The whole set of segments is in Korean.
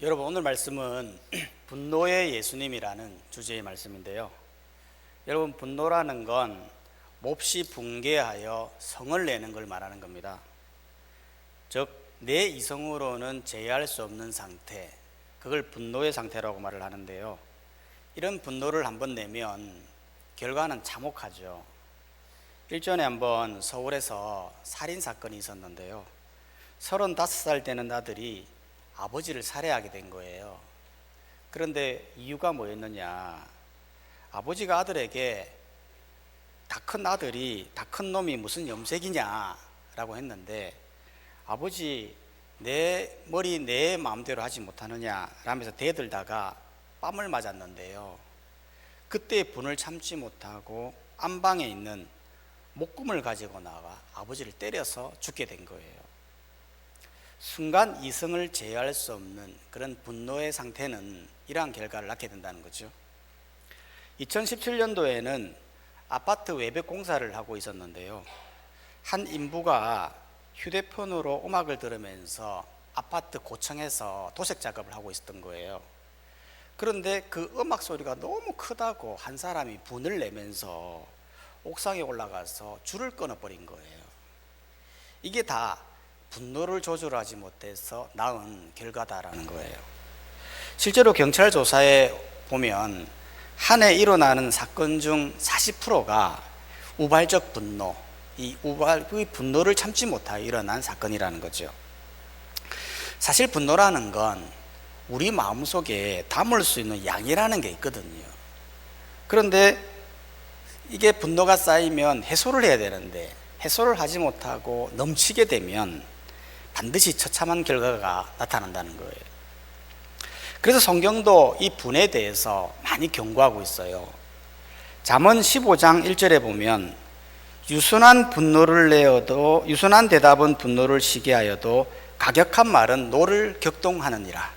여러분, 오늘 말씀은 분노의 예수님이라는 주제의 말씀인데요. 여러분, 분노라는 건 몹시 붕괴하여 성을 내는 걸 말하는 겁니다. 즉, 내 이성으로는 제어할 수 없는 상태, 그걸 분노의 상태라고 말을 하는데요. 이런 분노를 한번 내면 결과는 참혹하죠. 일전에 한번 서울에서 살인사건이 있었는데요. 35살 되는 아들이 아버지를 살해하게 된 거예요. 그런데 이유가 뭐였느냐? 아버지가 아들에게 다 큰 놈이 무슨 염색이냐 라고 했는데, 아버지, 내 머리 내 마음대로 하지 못하느냐 라면서 대들다가 뺨을 맞았는데요. 그때 분을 참지 못하고 안방에 있는 목금을 가지고 나가 아버지를 때려서 죽게 된 거예요. 순간 이성을 제어할 수 없는 그런 분노의 상태는 이러한 결과를 낳게 된다는 거죠. 2017년도에는 아파트 외벽 공사를 하고 있었는데요. 한 인부가 휴대폰으로 음악을 들으면서 아파트 고층에서 도색 작업을 하고 있었던 거예요. 그런데 그 음악 소리가 너무 크다고 한 사람이 분을 내면서 옥상에 올라가서 줄을 끊어버린 거예요. 이게 다 분노를 조절하지 못해서 낳은 결과다라는 거예요. 실제로 경찰 조사에 보면 한 해 일어나는 사건 중 40%가 우발적 분노, 이 분노를 참지 못하여 일어난 사건이라는 거죠. 사실 분노라는 건 우리 마음속에 담을 수 있는 양이라는 게 있거든요. 그런데 이게 분노가 쌓이면 해소를 해야 되는데 해소를 하지 못하고 넘치게 되면 반드시 처참한 결과가 나타난다는 거예요. 그래서 성경도 이 분에 대해서 많이 경고하고 있어요. 잠언 15장 1절에 보면 유순한 대답은 분노를 시게 하여도 가격한 말은 노를 격동하느니라.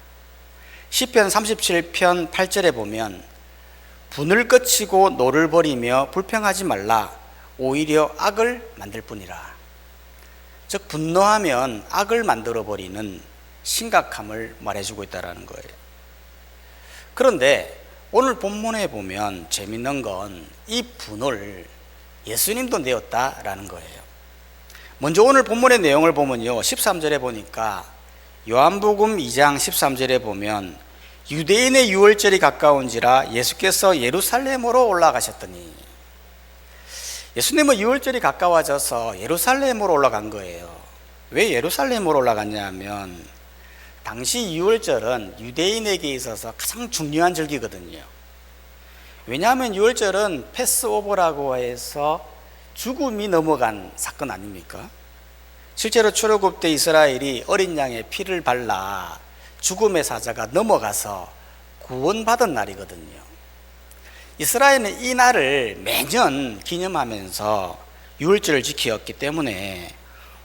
시편 37편 8절에 보면 분을 끄치고 노를 버리며 불평하지 말라. 오히려 악을 만들 뿐이라. 즉, 분노하면 악을 만들어버리는 심각함을 말해주고 있다는 거예요. 그런데 오늘 본문에 보면 재밌는 건 이 분을 예수님도 내었다라는 거예요. 먼저 오늘 본문의 내용을 보면요, 13절에 보니까 요한복음 2장 13절에 보면 유대인의 유월절이 가까운지라 예수께서 예루살렘으로 올라가셨더니, 예수님은 유월절이 가까워져서 예루살렘으로 올라간 거예요. 왜 예루살렘으로 올라갔냐 하면 당시 유월절은 유대인에게 있어서 가장 중요한 절기거든요. 왜냐하면 유월절은 패스오버라고 해서 죽음이 넘어간 사건 아닙니까? 실제로 출애굽 때 이스라엘이 어린 양의 피를 발라 죽음의 사자가 넘어가서 구원받은 날이거든요. 이스라엘은 이 날을 매년 기념하면서 유월절을 지켰기 때문에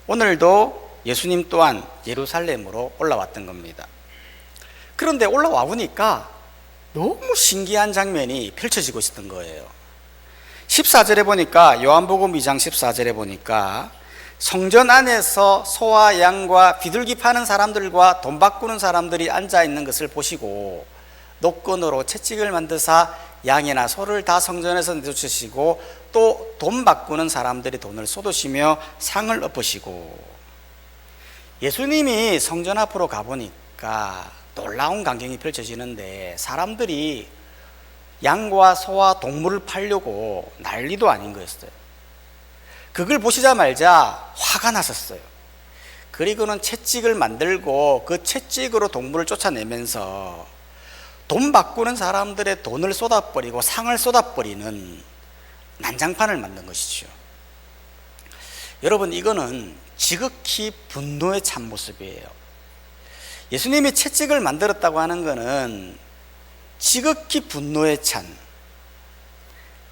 오늘도 예수님 또한 예루살렘으로 올라왔던 겁니다. 그런데 올라와 보니까 너무 신기한 장면이 펼쳐지고 있었던 거예요. 14절에 보니까, 요한복음 2장 14절에 보니까 성전 안에서 소와 양과 비둘기 파는 사람들과 돈 바꾸는 사람들이 앉아 있는 것을 보시고 노끈으로 채찍을 만드사 양이나 소를 다 성전에서 내쫓으시고 또 돈 바꾸는 사람들이 돈을 쏟으시며 상을 엎으시고, 예수님이 성전 앞으로 가보니까 놀라운 광경이 펼쳐지는데 사람들이 양과 소와 동물을 팔려고 난리도 아닌 거였어요. 그걸 보시자마자 화가 나셨어요. 그리고는 채찍을 만들고 그 채찍으로 동물을 쫓아내면서 돈 바꾸는 사람들의 돈을 쏟아버리고 상을 쏟아버리는 난장판을 만든 것이죠. 여러분, 이거는 지극히 분노의 참모습이에요. 예수님이 채찍을 만들었다고 하는 것은 지극히 분노의 찬,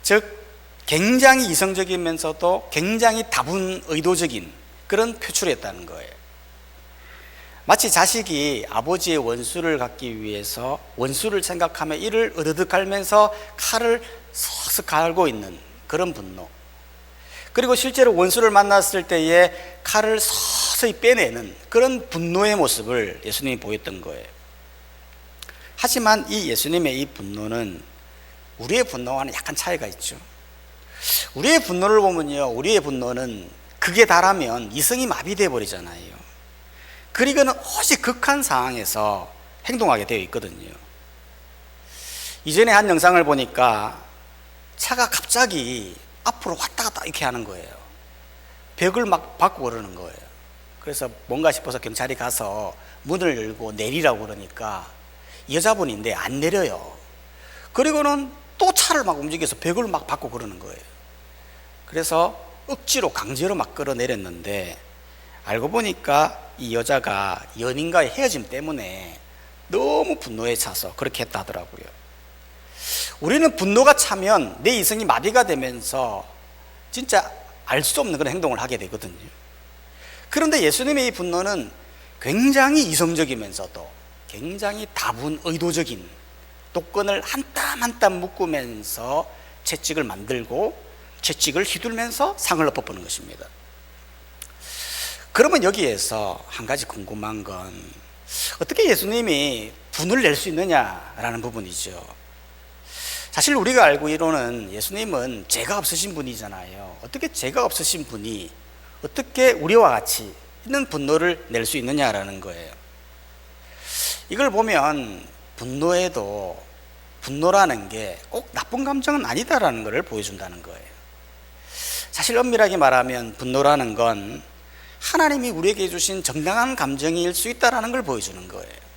즉 굉장히 이성적이면서도 굉장히 다분 의도적인 그런 표출이었다는 거예요. 마치 자식이 아버지의 원수를 갖기 위해서 원수를 생각하며 이를 으르득 갈면서 칼을 석석 갈고 있는 그런 분노, 그리고 실제로 원수를 만났을 때에 칼을 서서히 빼내는 그런 분노의 모습을 예수님이 보였던 거예요. 하지만 이 예수님의 이 분노는 우리의 분노와는 약간 차이가 있죠. 우리의 분노를 보면요, 우리의 분노는 극에 달하면 이성이 마비되어 버리잖아요. 그리고는 오직 극한 상황에서 행동하게 되어 있거든요. 이전에 한 영상을 보니까 차가 갑자기 앞으로 왔다 갔다 이렇게 하는 거예요. 벽을 막 밟고 그러는 거예요. 그래서 뭔가 싶어서 경찰이 가서 문을 열고 내리라고 그러니까 여자분인데 안 내려요. 그리고는 또 차를 막 움직여서 벽을 막 밟고 그러는 거예요. 그래서 억지로 강제로 막 끌어내렸는데 알고 보니까 이 여자가 연인과의 헤어짐 때문에 너무 분노에 차서 그렇게 했다 하더라고요. 우리는 분노가 차면 내 이성이 마비가 되면서 진짜 알 수 없는 그런 행동을 하게 되거든요. 그런데 예수님의 이 분노는 굉장히 이성적이면서도 굉장히 다분 의도적인, 독건을 한 땀 한 땀 묶으면서 채찍을 만들고 채찍을 휘둘면서 상을 엎어보는 것입니다. 그러면 여기에서 한 가지 궁금한 건 어떻게 예수님이 분을 낼 수 있느냐라는 부분이죠. 사실 우리가 알고 있기로는 예수님은 죄가 없으신 분이잖아요. 어떻게 죄가 없으신 분이 어떻게 우리와 같이 있는 분노를 낼 수 있느냐라는 거예요. 이걸 보면 분노에도 분노라는 게 꼭 나쁜 감정은 아니다라는 것을 보여준다는 거예요. 사실 엄밀하게 말하면 분노라는 건 하나님이 우리에게 주신 정당한 감정일 수 있다는 걸 보여주는 거예요.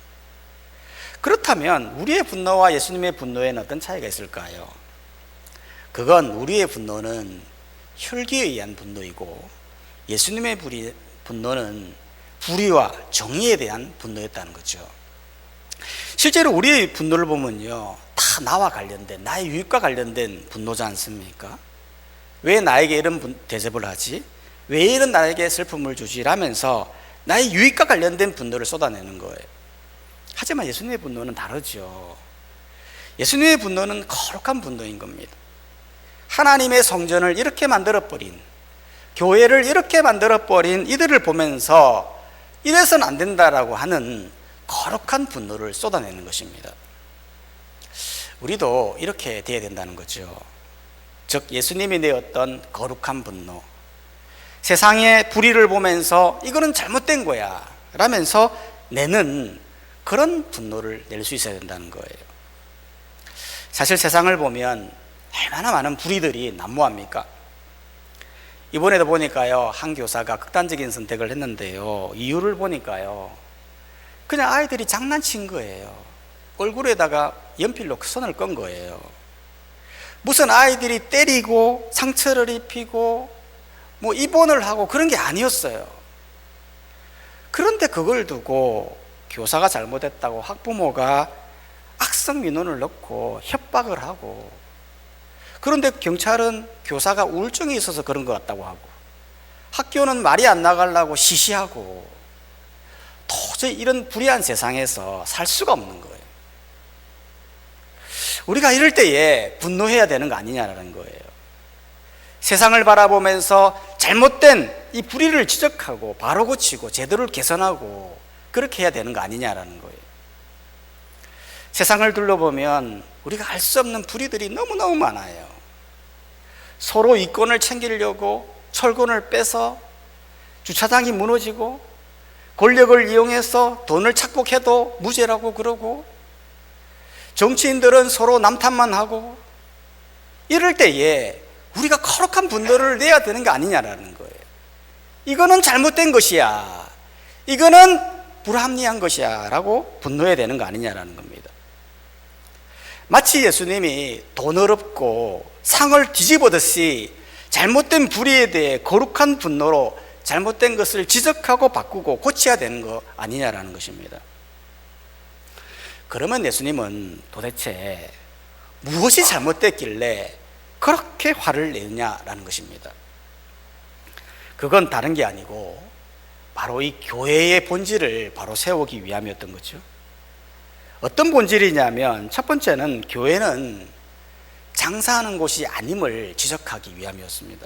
그렇다면 우리의 분노와 예수님의 분노에는 어떤 차이가 있을까요? 그건 우리의 분노는 혈기에 의한 분노이고 예수님의 분노는 불의와 정의에 대한 분노였다는 거죠. 실제로 우리의 분노를 보면요, 다 나와 관련된, 나의 유익과 관련된 분노지 않습니까? 왜 나에게 이런 대접을 하지? 왜 이런 나에게 슬픔을 주지? 라면서 나의 유익과 관련된 분노를 쏟아내는 거예요. 하지만 예수님의 분노는 다르죠. 예수님의 분노는 거룩한 분노인 겁니다. 하나님의 성전을 이렇게 만들어버린, 교회를 이렇게 만들어버린 이들을 보면서 이래서는 안 된다라고 하는 거룩한 분노를 쏟아내는 것입니다. 우리도 이렇게 돼야 된다는 거죠. 즉 예수님이 내었던 거룩한 분노, 세상의 불의를 보면서 이거는 잘못된 거야 라면서 내는 그런 분노를 낼 수 있어야 된다는 거예요. 사실 세상을 보면 얼마나 많은 불의들이 난무합니까? 이번에도 보니까요, 한 교사가 극단적인 선택을 했는데요, 이유를 보니까요, 그냥 아이들이 장난친 거예요. 얼굴에다가 연필로 손을 건 거예요. 무슨 아이들이 때리고 상처를 입히고 뭐 입원을 하고 그런 게 아니었어요. 그런데 그걸 두고 교사가 잘못했다고 학부모가 악성 민원을 넣고 협박을 하고, 그런데 경찰은 교사가 우울증이 있어서 그런 것 같다고 하고, 학교는 말이 안 나가려고 시시하고, 도저히 이런 불의한 세상에서 살 수가 없는 거예요. 우리가 이럴 때에 분노해야 되는 거 아니냐라는 거예요. 세상을 바라보면서 잘못된 이 불의를 지적하고 바로 고치고 제도를 개선하고 그렇게 해야 되는 거 아니냐라는 거예요. 세상을 둘러보면 우리가 알 수 없는 불의들이 너무너무 많아요. 서로 이권을 챙기려고 철권을 빼서 주차장이 무너지고, 권력을 이용해서 돈을 착복해도 무죄라고 그러고, 정치인들은 서로 남탓만 하고, 이럴 때에 우리가 거룩한 분노를 내야 되는 거 아니냐라는 거예요. 이거는 잘못된 것이야, 이거는 불합리한 것이야 라고 분노해야 되는 거 아니냐라는 겁니다. 마치 예수님이 돈을 얻고 상을 뒤집어듯이 잘못된 불의에 대해 거룩한 분노로 잘못된 것을 지적하고 바꾸고 고쳐야 되는 거 아니냐라는 것입니다. 그러면 예수님은 도대체 무엇이 잘못됐길래 그렇게 화를 내느냐라는 것입니다. 그건 다른 게 아니고 바로 이 교회의 본질을 바로 세우기 위함이었던 거죠. 어떤 본질이냐면, 첫 번째는 교회는 장사하는 곳이 아님을 지적하기 위함이었습니다.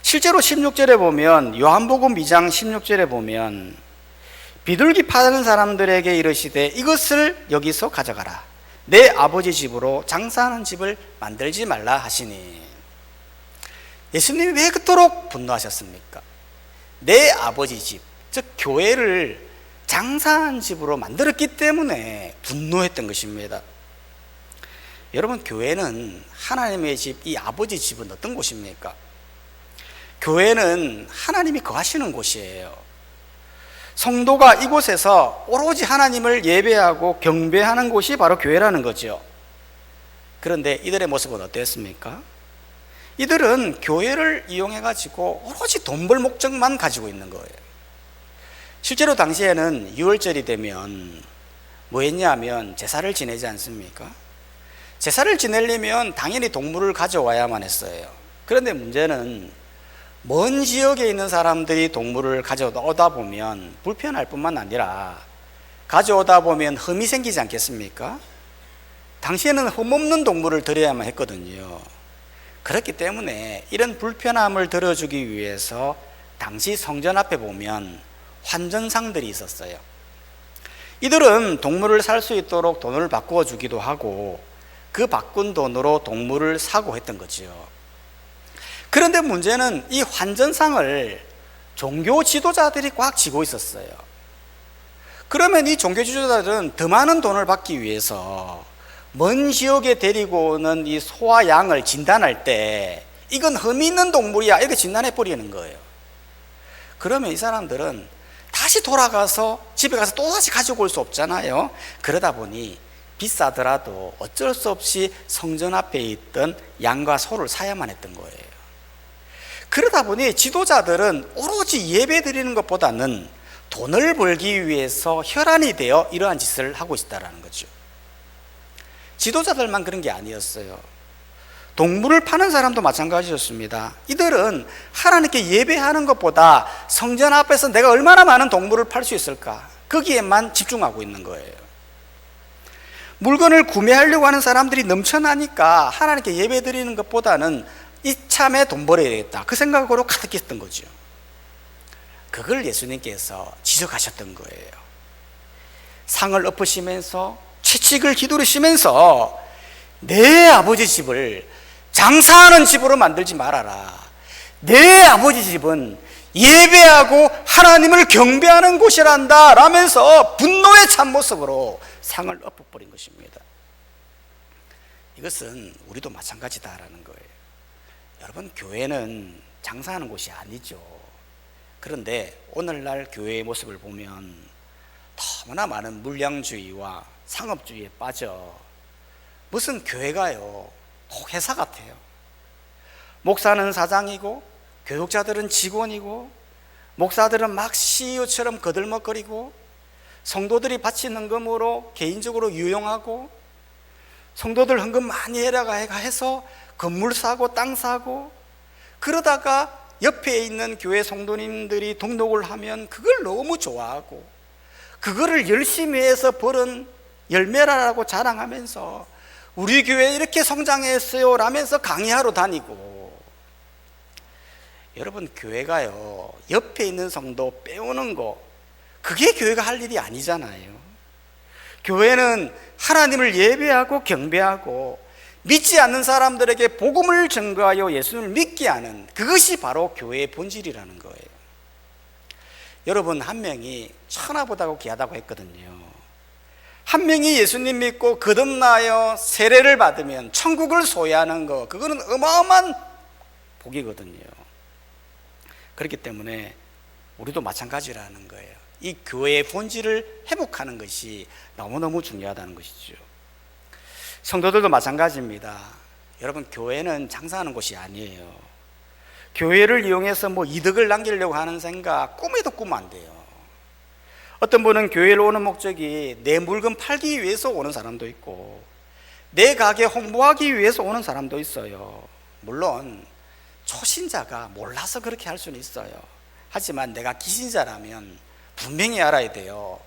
실제로 16절에 보면, 요한복음 2장 16절에 보면 비둘기 파는 사람들에게 이르시되 이것을 여기서 가져가라. 내 아버지 집으로 장사하는 집을 만들지 말라 하시니. 예수님이 왜 그토록 분노하셨습니까? 내 아버지 집, 즉 교회를 장사하는 집으로 만들었기 때문에 분노했던 것입니다. 여러분, 교회는 하나님의 집, 이 아버지 집은 어떤 곳입니까? 교회는 하나님이 거하시는 곳이에요. 성도가 이곳에서 오로지 하나님을 예배하고 경배하는 곳이 바로 교회라는 거죠. 그런데 이들의 모습은 어땠습니까? 이들은 교회를 이용해 가지고 오로지 돈 벌 목적만 가지고 있는 거예요. 실제로 당시에는 6월절이 되면 뭐 했냐면 제사를 지내지 않습니까? 제사를 지내려면 당연히 동물을 가져와야만 했어요. 그런데 문제는 먼 지역에 있는 사람들이 동물을 가져오다 보면 불편할 뿐만 아니라 가져오다 보면 흠이 생기지 않겠습니까? 당시에는 흠 없는 동물을 드려야만 했거든요. 그렇기 때문에 이런 불편함을 덜어주기 위해서 당시 성전 앞에 보면 환전상들이 있었어요. 이들은 동물을 살 수 있도록 돈을 바꾸어 주기도 하고 그 바꾼 돈으로 동물을 사고 했던 거죠. 그런데 문제는 이 환전상을 종교 지도자들이 꽉 쥐고 있었어요. 그러면 이 종교 지도자들은 더 많은 돈을 받기 위해서 먼 지역에 데리고 오는 이 소와 양을 진단할 때 이건 흠이 있는 동물이야 이렇게 진단해 버리는 거예요. 그러면 이 사람들은 다시 돌아가서 집에 가서 또다시 가지고 올 수 없잖아요. 그러다 보니 비싸더라도 어쩔 수 없이 성전 앞에 있던 양과 소를 사야만 했던 거예요. 그러다 보니 지도자들은 오로지 예배 드리는 것보다는 돈을 벌기 위해서 혈안이 되어 이러한 짓을 하고 있다는 거죠. 지도자들만 그런 게 아니었어요. 동물을 파는 사람도 마찬가지였습니다. 이들은 하나님께 예배하는 것보다 성전 앞에서 내가 얼마나 많은 동물을 팔 수 있을까, 거기에만 집중하고 있는 거예요. 물건을 구매하려고 하는 사람들이 넘쳐나니까 하나님께 예배 드리는 것보다는 이참에 돈 벌어야 되겠다, 그 생각으로 가득했던 거죠. 그걸 예수님께서 지적하셨던 거예요. 상을 엎으시면서 채찍을 휘두르시면서 내 아버지 집을 장사하는 집으로 만들지 말아라. 내 아버지 집은 예배하고 하나님을 경배하는 곳이란다 라면서 분노의 참모습으로 상을 엎어버린 것입니다. 이것은 우리도 마찬가지다라는 거예요. 여러분, 교회는 장사하는 곳이 아니죠. 그런데 오늘날 교회의 모습을 보면 너무나 많은 물량주의와 상업주의에 빠져 무슨 교회가요, 꼭 회사 같아요. 목사는 사장이고 교육자들은 직원이고 목사들은 막 CEO처럼 거들먹거리고 성도들이 바친 헌금으로 개인적으로 유용하고 성도들 헌금 많이 해라가 해서 건물 사고 땅 사고, 그러다가 옆에 있는 교회 성도님들이 등록을 하면 그걸 너무 좋아하고 그거를 열심히 해서 벌은 열매라고 자랑하면서 우리 교회 이렇게 성장했어요 라면서 강의하러 다니고. 여러분, 교회가요, 옆에 있는 성도 빼오는 거, 그게 교회가 할 일이 아니잖아요. 교회는 하나님을 예배하고 경배하고 믿지 않는 사람들에게 복음을 전가하여 예수님을 믿게 하는, 그것이 바로 교회의 본질이라는 거예요. 여러분, 한 명이 천하보다고 귀하다고 했거든요. 한 명이 예수님 믿고 거듭나여 세례를 받으면 천국을 소유하는 거, 그거는 어마어마한 복이거든요. 그렇기 때문에 우리도 마찬가지라는 거예요. 이 교회의 본질을 회복하는 것이 너무너무 중요하다는 것이죠. 성도들도 마찬가지입니다. 여러분, 교회는 장사하는 곳이 아니에요. 교회를 이용해서 뭐 이득을 남기려고 하는 생각 꿈에도 꾸면 안 돼요. 어떤 분은 교회로 오는 목적이 내 물건 팔기 위해서 오는 사람도 있고 내 가게 홍보하기 위해서 오는 사람도 있어요. 물론 초신자가 몰라서 그렇게 할 수는 있어요. 하지만 내가 기신자라면 분명히 알아야 돼요.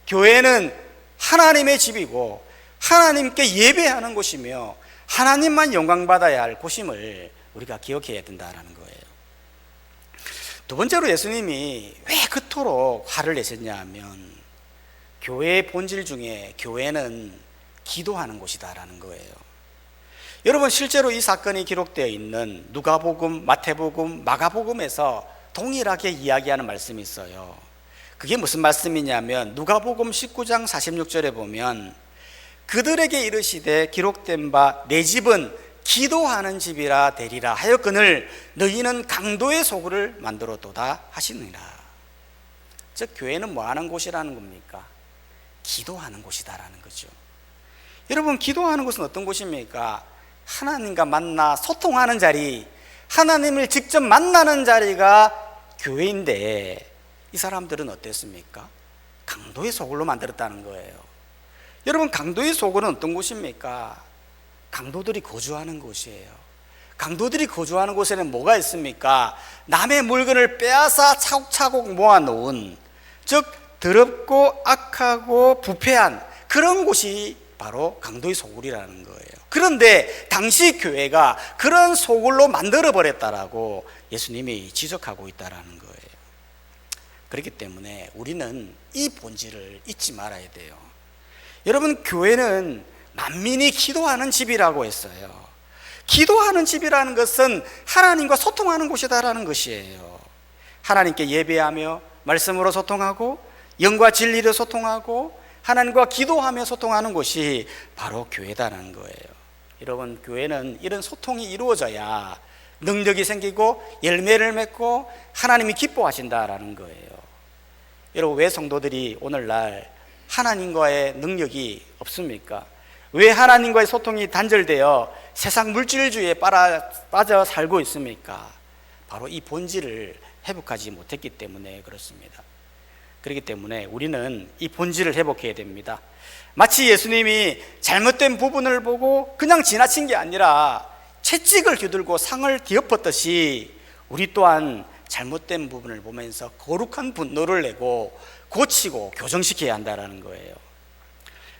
교회는 하나님의 집이고 하나님께 예배하는 곳이며 하나님만 영광받아야 할 곳임을 우리가 기억해야 된다는 거예요. 두 번째로 예수님이 왜 그토록 화를 내셨냐 하면 교회의 본질 중에 교회는 기도하는 곳이다라는 거예요. 여러분, 실제로 이 사건이 기록되어 있는 누가복음, 마태복음, 마가복음에서 동일하게 이야기하는 말씀이 있어요. 그게 무슨 말씀이냐면 누가복음 19장 46절에 보면 그들에게 이르시되 기록된 바 내 집은 기도하는 집이라 되리라 하였거늘 너희는 강도의 소굴을 만들었도다 하시느니라. 즉 교회는 뭐 하는 곳이라는 겁니까? 기도하는 곳이다라는 거죠. 여러분, 기도하는 곳은 어떤 곳입니까? 하나님과 만나 소통하는 자리, 하나님을 직접 만나는 자리가 교회인데 이 사람들은 어땠습니까? 강도의 소굴로 만들었다는 거예요. 여러분, 강도의 소굴은 어떤 곳입니까? 강도들이 거주하는 곳이에요. 강도들이 거주하는 곳에는 뭐가 있습니까? 남의 물건을 빼앗아 차곡차곡 모아놓은, 즉 더럽고 악하고 부패한 그런 곳이 바로 강도의 소굴이라는 거예요. 그런데 당시 교회가 그런 소굴로 만들어버렸다라고 예수님이 지적하고 있다라는 거예요. 그렇기 때문에 우리는 이 본질을 잊지 말아야 돼요. 여러분, 교회는 만민이 기도하는 집이라고 했어요. 기도하는 집이라는 것은 하나님과 소통하는 곳이다라는 것이에요. 하나님께 예배하며 말씀으로 소통하고 영과 진리로 소통하고 하나님과 기도하며 소통하는 곳이 바로 교회다라는 거예요. 여러분, 교회는 이런 소통이 이루어져야 능력이 생기고 열매를 맺고 하나님이 기뻐하신다라는 거예요. 여러분, 왜 성도들이 오늘날 하나님과의 능력이 없습니까? 왜 하나님과의 소통이 단절되어 세상 물질주의에 빠져 살고 있습니까? 바로 이 본질을 회복하지 못했기 때문에 그렇습니다. 그렇기 때문에 우리는 이 본질을 회복해야 됩니다. 마치 예수님이 잘못된 부분을 보고 그냥 지나친 게 아니라 채찍을 휘둘고 상을 뒤엎었듯이 우리 또한 잘못된 부분을 보면서 거룩한 분노를 내고 고치고 교정시켜야 한다는 거예요.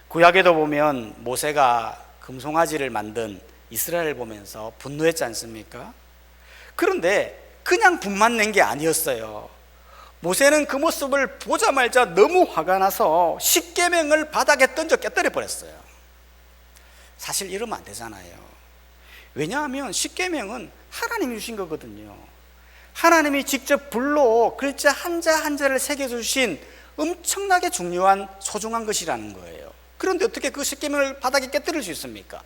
구약에도 보면 모세가 금송아지를 만든 이스라엘을 보면서 분노했지 않습니까? 그런데 그냥 분만 낸 게 아니었어요. 모세는 그 모습을 보자마자 너무 화가 나서 십계명을 바닥에 던져 깨뜨려 버렸어요. 사실 이러면 안 되잖아요. 왜냐하면 십계명은 하나님이 주신 거거든요. 하나님이 직접 불로 글자 한자 한자를 새겨주신 엄청나게 중요한 소중한 것이라는 거예요. 그런데 어떻게 그 십계명을 바닥에 깨뜨릴 수 있습니까?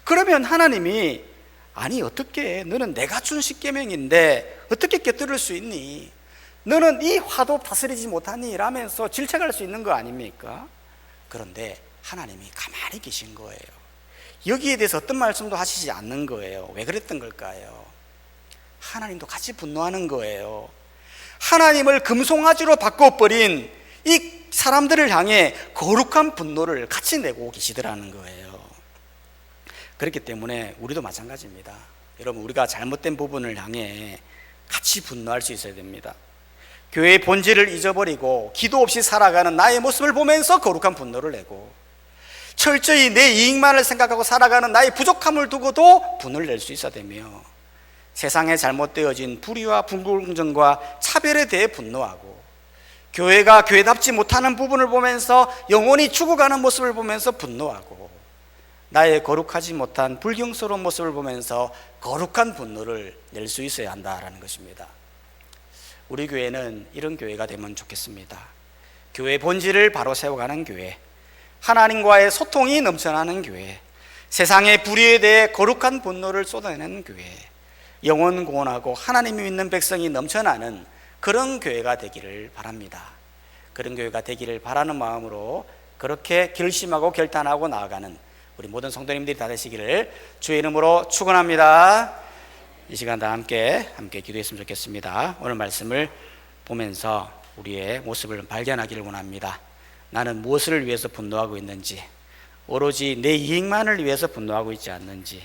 그러면 하나님이 아니 어떻게 너는 내가 준 십계명인데 어떻게 깨뜨릴 수 있니? 너는 이 화도 다스리지 못하니? 라면서 질책할 수 있는 거 아닙니까? 그런데 하나님이 가만히 계신 거예요. 여기에 대해서 어떤 말씀도 하시지 않는 거예요. 왜 그랬던 걸까요? 하나님도 같이 분노하는 거예요. 하나님을 금송아지로 바꿔버린 이 사람들을 향해 거룩한 분노를 같이 내고 계시더라는 거예요. 그렇기 때문에 우리도 마찬가지입니다. 여러분, 우리가 잘못된 부분을 향해 같이 분노할 수 있어야 됩니다. 교회의 본질을 잊어버리고 기도 없이 살아가는 나의 모습을 보면서 거룩한 분노를 내고 철저히 내 이익만을 생각하고 살아가는 나의 부족함을 두고도 분을 낼 수 있어야 되며 세상에 잘못되어진 불의와 불공정과 차별에 대해 분노하고 교회가 교회답지 못하는 부분을 보면서 영혼이 죽어가는 모습을 보면서 분노하고 나의 거룩하지 못한 불경스러운 모습을 보면서 거룩한 분노를 낼 수 있어야 한다라는 것입니다. 우리 교회는 이런 교회가 되면 좋겠습니다. 교회 본질을 바로 세워가는 교회, 하나님과의 소통이 넘쳐나는 교회, 세상의 불의에 대해 거룩한 분노를 쏟아내는 교회, 영혼 구원하고 하나님이 믿는 백성이 넘쳐나는 그런 교회가 되기를 바랍니다. 그런 교회가 되기를 바라는 마음으로 그렇게 결심하고 결단하고 나아가는 우리 모든 성도님들이 다 되시기를 주의 이름으로 축원합니다. 이 시간 다 함께 기도했으면 좋겠습니다. 오늘 말씀을 보면서 우리의 모습을 발견하기를 원합니다. 나는 무엇을 위해서 분노하고 있는지, 오로지 내 이익만을 위해서 분노하고 있지 않는지,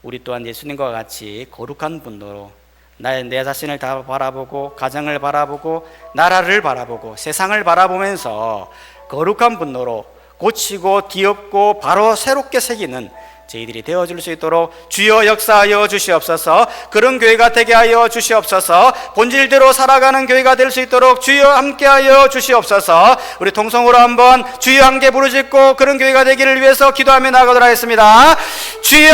우리 또한 예수님과 같이 거룩한 분노로 내 자신을 다 바라보고 가정을 바라보고 나라를 바라보고 세상을 바라보면서 거룩한 분노로 고치고 뒤엎고 바로 새롭게 새기는 저희들이 되어줄 수 있도록 주여 역사하여 주시옵소서. 그런 교회가 되게 하여 주시옵소서. 본질대로 살아가는 교회가 될 수 있도록 주여 함께하여 주시옵소서. 우리 통성으로 한번 주여 함께 부르짖고 그런 교회가 되기를 위해서 기도하며 나가도록 하겠습니다. 주여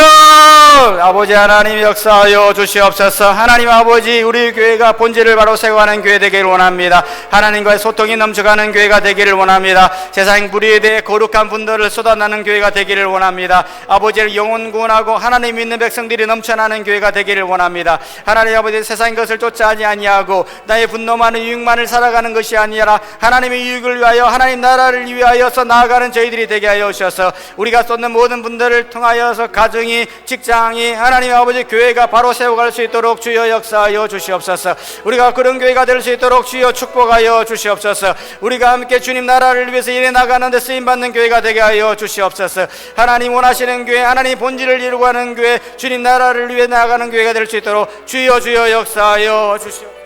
아버지 하나님 역사하여 주시옵소서. 하나님 아버지, 우리 교회가 본질을 바로 세워가는 교회 되기를 원합니다. 하나님과의 소통이 넘쳐가는 교회가 되기를 원합니다. 세상 불의에 대해 거룩한 분들을 쏟아내는 교회가 되기를 원합니다. 아버지를 영혼 구원하고 하나님 믿는 백성들이 넘쳐나는 교회가 되기를 원합니다. 하나님 아버지, 세상 것을 쫓아하지 아니하고 나의 분노만을 유익만을 살아가는 것이 아니라 하나님의 유익을 위하여 하나님 나라를 위하여서 나아가는 저희들이 되게 하여 주셔서 우리가 쏟는 모든 분들을 통하여서 가정이, 직장이, 하나님 아버지 교회가 바로 세워갈 수 있도록 주여 역사하여 주시옵소서. 우리가 그런 교회가 될 수 있도록 주여 축복하여 주시옵소서. 우리가 함께 주님 나라를 위해서 일해 나가는 데 쓰임받는 교회가 되게 하여 주시옵소서. 하나님 원하시는 교회, 하나님 본질을 이루고 하는 교회, 주님 나라를 위해 나아가는 교회가 될 수 있도록 주여 주여 역사하여 주시옵소서.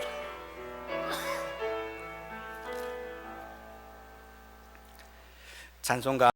찬송가